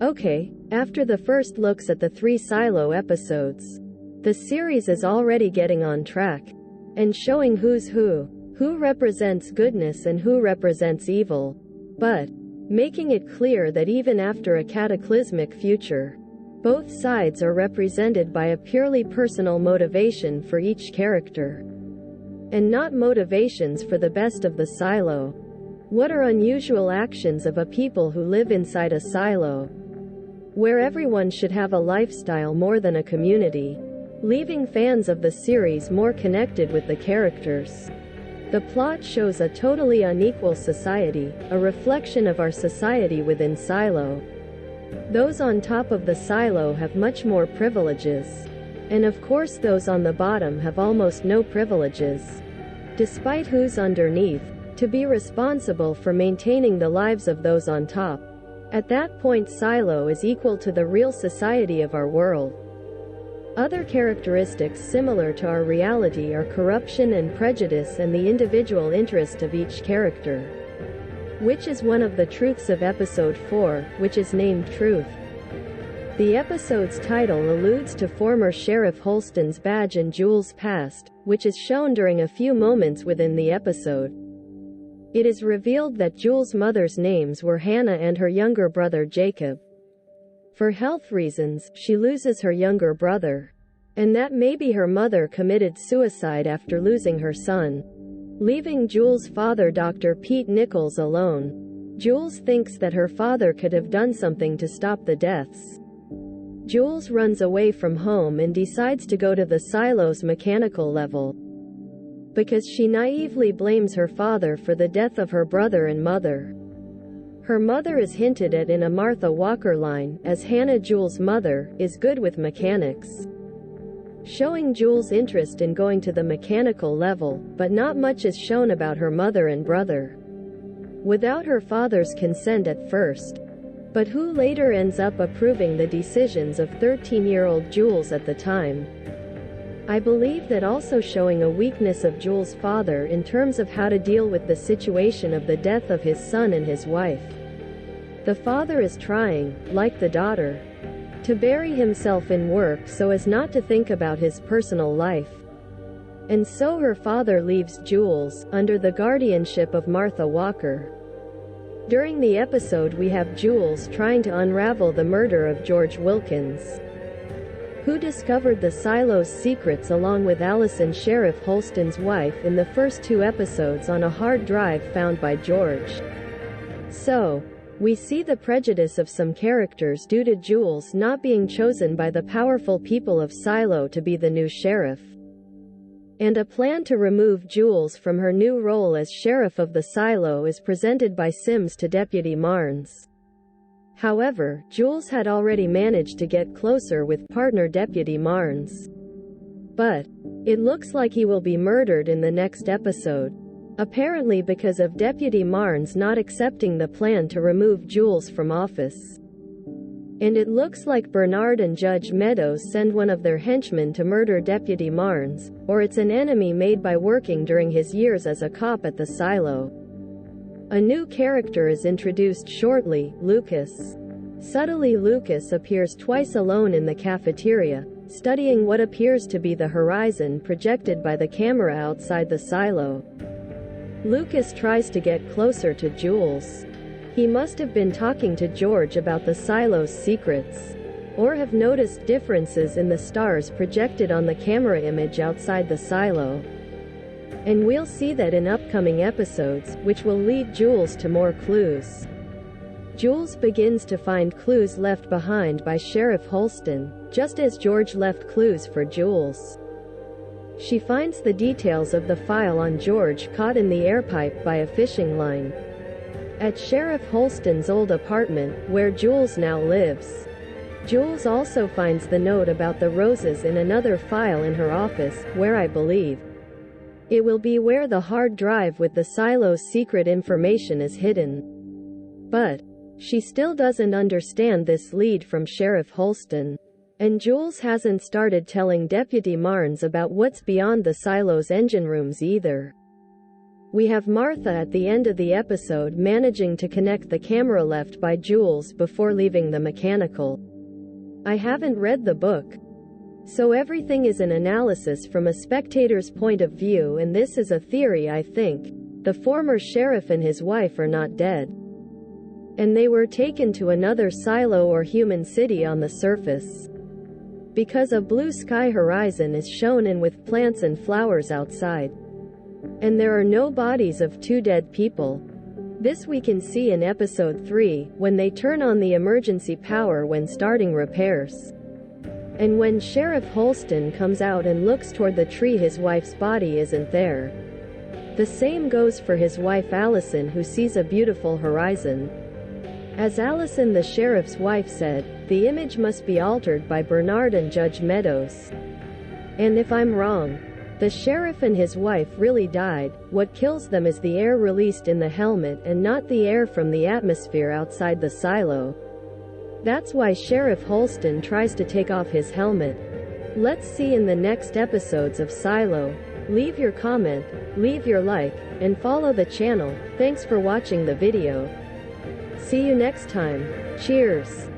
Okay, after the first looks at the 3 silo episodes, the series is already getting on track and showing who's who represents goodness and who represents evil, but making it clear that even after a cataclysmic future, both sides are represented by a purely personal motivation for each character, and not motivations for the best of the silo. What are unusual actions of a people who live inside a silo, where everyone should have a lifestyle more than a community, leaving fans of the series more connected with the characters. The plot shows a totally unequal society, a reflection of our society within silo. Those on top of the silo have much more privileges, and of course those on the bottom have almost no privileges, despite who's underneath, to be responsible for maintaining the lives of those on top. At that point, silo is equal to the real society of our world. Other characteristics similar to our reality are corruption and prejudice and the individual interest of each character, which is one of the truths of episode 4, which is named Truth. The episode's title alludes to former Sheriff Holston's badge and Jules' past, which is shown during a few moments within the episode. It is revealed that Jules' mother's names were Hannah and her younger brother Jacob. For health reasons, she loses her younger brother, and that maybe her mother committed suicide after losing her son, leaving Jules' father Dr. Pete Nichols alone. Jules thinks that her father could have done something to stop the deaths. Jules runs away from home and decides to go to the silo's mechanical level, because she naively blames her father for the death of her brother and mother. Her mother is hinted at in a Martha Walker line, as Hannah, Jules' mother, is good with mechanics, showing Jules' interest in going to the mechanical level, but not much is shown about her mother and brother, without her father's consent at first, but who later ends up approving the decisions of 13-year-old Jules at the time. I believe that also showing a weakness of Jules' father in terms of how to deal with the situation of the death of his son and his wife. The father is trying, like the daughter, to bury himself in work so as not to think about his personal life. And so her father leaves Jules, under the guardianship of Martha Walker. During the episode we have Jules trying to unravel the murder of George Wilkins, who discovered the silo's secrets along with Allison, Sheriff Holston's wife, in the first 2 episodes on a hard drive found by George. So, we see the prejudice of some characters due to Jules not being chosen by the powerful people of Silo to be the new sheriff, and a plan to remove Jules from her new role as sheriff of the silo is presented by Sims to Deputy Marnes. However, Jules had already managed to get closer with partner Deputy Marnes, but it looks like he will be murdered in the next episode, apparently because of Deputy Marnes not accepting the plan to remove Jules from office. And it looks like Bernard and Judge Meadows send one of their henchmen to murder Deputy Marnes, or it's an enemy made by working during his years as a cop at the silo. A new character is introduced shortly, Lucas. Subtly, Lucas appears twice alone in the cafeteria, studying what appears to be the horizon projected by the camera outside the silo. Lucas tries to get closer to Jules. He must have been talking to George about the silo's secrets, or have noticed differences in the stars projected on the camera image outside the silo. And we'll see that in upcoming episodes, which will lead Jules to more clues. Jules begins to find clues left behind by Sheriff Holston, just as George left clues for Jules. She finds the details of the file on George caught in the air pipe by a fishing line at Sheriff Holston's old apartment, where Jules now lives. Jules also finds the note about the roses in another file in her office, where I believe it will be where the hard drive with the silo's secret information is hidden. But she still doesn't understand this lead from Sheriff Holston. And Jules hasn't started telling Deputy Marnes about what's beyond the silo's engine rooms either. We have Martha at the end of the episode managing to connect the camera left by Jules before leaving the mechanical. I haven't read the book, so everything is an analysis from a spectator's point of view, and this is a theory. I think the former sheriff and his wife are not dead, and they were taken to another silo or human city on the surface, because a blue sky horizon is shown in with plants and flowers outside, and there are no bodies of two dead people. This we can see in episode 3, when they turn on the emergency power when starting repairs. And when Sheriff Holston comes out and looks toward the tree, his wife's body isn't there. The same goes for his wife Allison, who sees a beautiful horizon. As Allison, the sheriff's wife, said, the image must be altered by Bernard and Judge Meadows. And if I'm wrong, the sheriff and his wife really died. What kills them is the air released in the helmet and not the air from the atmosphere outside the silo. That's why Sheriff Holston tries to take off his helmet. Let's see in the next episodes of Silo. Leave your comment, leave your like, and follow the channel. Thanks for watching the video. See you next time. Cheers.